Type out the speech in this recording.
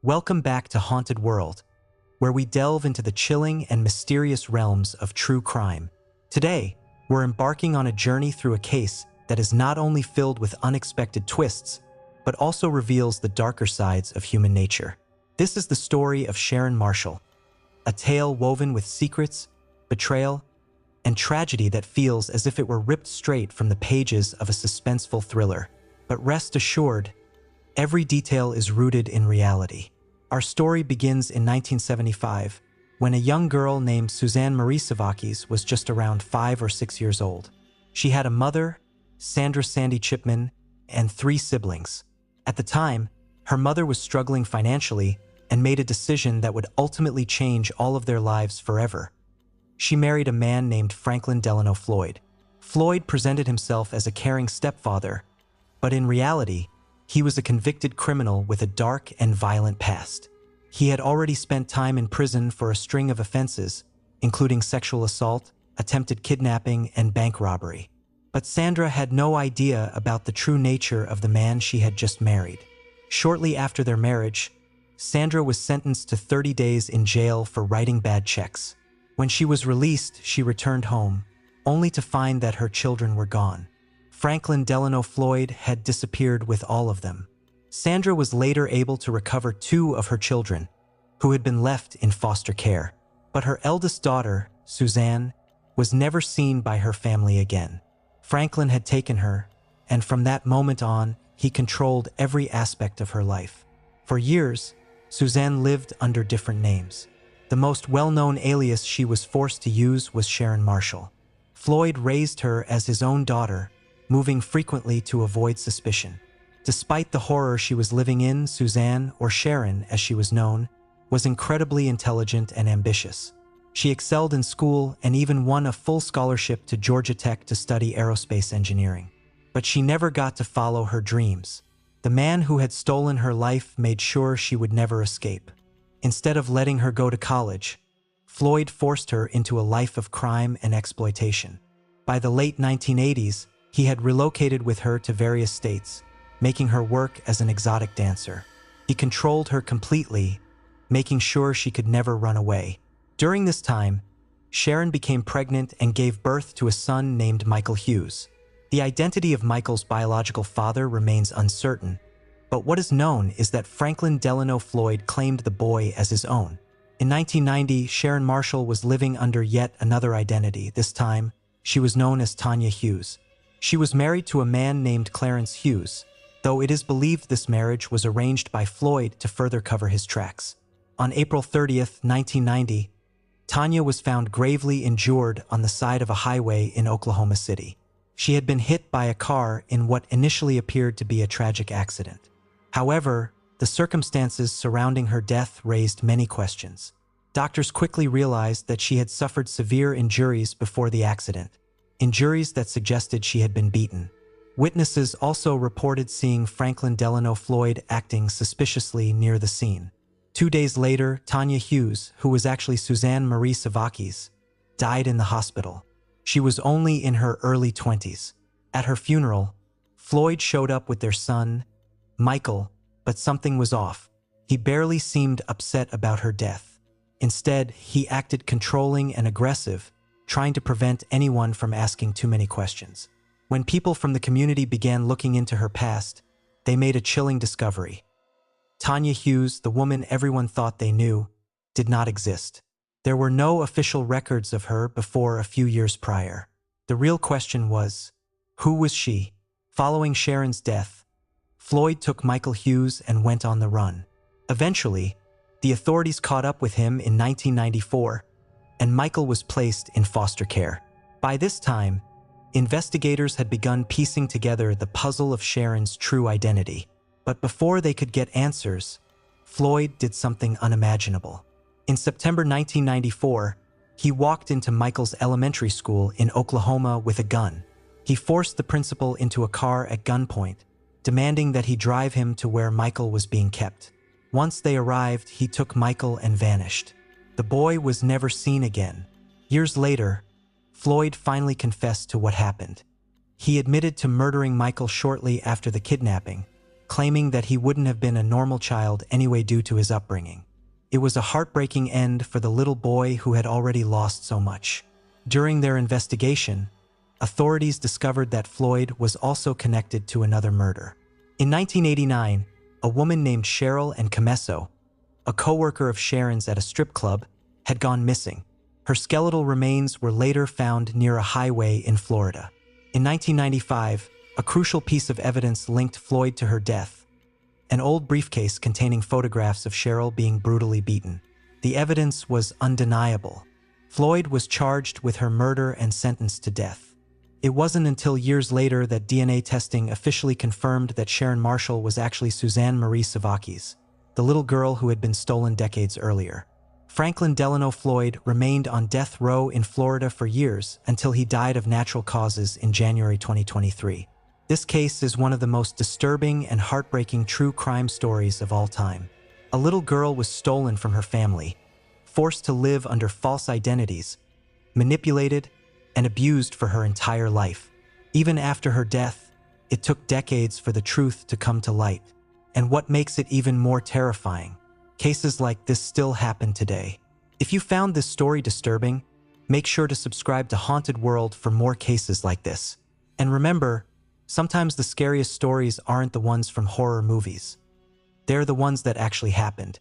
Welcome back to Haunted World, where we delve into the chilling and mysterious realms of true crime. Today, we're embarking on a journey through a case that is not only filled with unexpected twists, but also reveals the darker sides of human nature. This is the story of Sharon Marshall, a tale woven with secrets, betrayal, and tragedy that feels as if it were ripped straight from the pages of a suspenseful thriller. But rest assured, every detail is rooted in reality. Our story begins in 1975, when a young girl named Suzanne Marie Savakis was just around 5 or 6 years old. She had a mother, Sandra Sandy Chipman, and 3 siblings. At the time, her mother was struggling financially and made a decision that would ultimately change all of their lives forever. She married a man named Franklin Delano Floyd. Floyd presented himself as a caring stepfather, but in reality, he was a convicted criminal with a dark and violent past. He had already spent time in prison for a string of offenses, including sexual assault, attempted kidnapping, and bank robbery. But Sandra had no idea about the true nature of the man she had just married. Shortly after their marriage, Sandra was sentenced to 30 days in jail for writing bad checks. When she was released, she returned home, only to find that her children were gone. Franklin Delano Floyd had disappeared with all of them. Sandra was later able to recover 2 of her children, who had been left in foster care. But her eldest daughter, Suzanne, was never seen by her family again. Franklin had taken her, and from that moment on, he controlled every aspect of her life. For years, Suzanne lived under different names. The most well-known alias she was forced to use was Sharon Marshall. Floyd raised her as his own daughter, moving frequently to avoid suspicion. Despite the horror she was living in, Suzanne, or Sharon as she was known, was incredibly intelligent and ambitious. She excelled in school and even won a full scholarship to Georgia Tech to study aerospace engineering. But she never got to follow her dreams. The man who had stolen her life made sure she would never escape. Instead of letting her go to college, Floyd forced her into a life of crime and exploitation. By the late 1980s, he had relocated with her to various states, making her work as an exotic dancer. He controlled her completely, making sure she could never run away. During this time, Sharon became pregnant and gave birth to a son named Michael Hughes. The identity of Michael's biological father remains uncertain, but what is known is that Franklin Delano Floyd claimed the boy as his own. In 1990, Sharon Marshall was living under yet another identity. This time, she was known as Tanya Hughes. She was married to a man named Clarence Hughes, though it is believed this marriage was arranged by Floyd to further cover his tracks. On April 30th, 1990, Tanya was found gravely injured on the side of a highway in Oklahoma City. She had been hit by a car in what initially appeared to be a tragic accident. However, the circumstances surrounding her death raised many questions. Doctors quickly realized that she had suffered severe injuries before the accident, injuries that suggested she had been beaten. Witnesses also reported seeing Franklin Delano Floyd acting suspiciously near the scene. 2 days later, Tanya Hughes, who was actually Suzanne Marie Savakis, died in the hospital. She was only in her early 20s. At her funeral, Floyd showed up with their son, Michael, but something was off. He barely seemed upset about her death. Instead, he acted controlling and aggressive, trying to prevent anyone from asking too many questions. When people from the community began looking into her past, they made a chilling discovery. Tanya Hughes, the woman everyone thought they knew, did not exist. There were no official records of her before a few years prior. The real question was, who was she? Following Sharon's death, Floyd took Michael Hughes and went on the run. Eventually, the authorities caught up with him in 1994, and Michael was placed in foster care. By this time, investigators had begun piecing together the puzzle of Sharon's true identity. But before they could get answers, Floyd did something unimaginable. In September 1994, he walked into Michael's elementary school in Oklahoma with a gun. He forced the principal into a car at gunpoint, demanding that he drive him to where Michael was being kept. Once they arrived, he took Michael and vanished. The boy was never seen again. Years later, Floyd finally confessed to what happened. He admitted to murdering Michael shortly after the kidnapping, claiming that he wouldn't have been a normal child anyway due to his upbringing. It was a heartbreaking end for the little boy who had already lost so much. During their investigation, authorities discovered that Floyd was also connected to another murder. In 1989, a woman named Cheryl and Camesso, a co-worker of Sharon's at a strip club, had gone missing. Her skeletal remains were later found near a highway in Florida. In 1995, a crucial piece of evidence linked Floyd to her death: an old briefcase containing photographs of Cheryl being brutally beaten. The evidence was undeniable. Floyd was charged with her murder and sentenced to death. It wasn't until years later that DNA testing officially confirmed that Sharon Marshall was actually Suzanne Marie Savakis, the little girl who had been stolen decades earlier. Franklin Delano Floyd remained on death row in Florida for years until he died of natural causes in January 2023. This case is one of the most disturbing and heartbreaking true crime stories of all time. A little girl was stolen from her family, forced to live under false identities, manipulated, and abused for her entire life. Even after her death, it took decades for the truth to come to light. And what makes it even more terrifying, cases like this still happen today. If you found this story disturbing, make sure to subscribe to Haunted World for more cases like this. And remember, sometimes the scariest stories aren't the ones from horror movies. They're the ones that actually happened.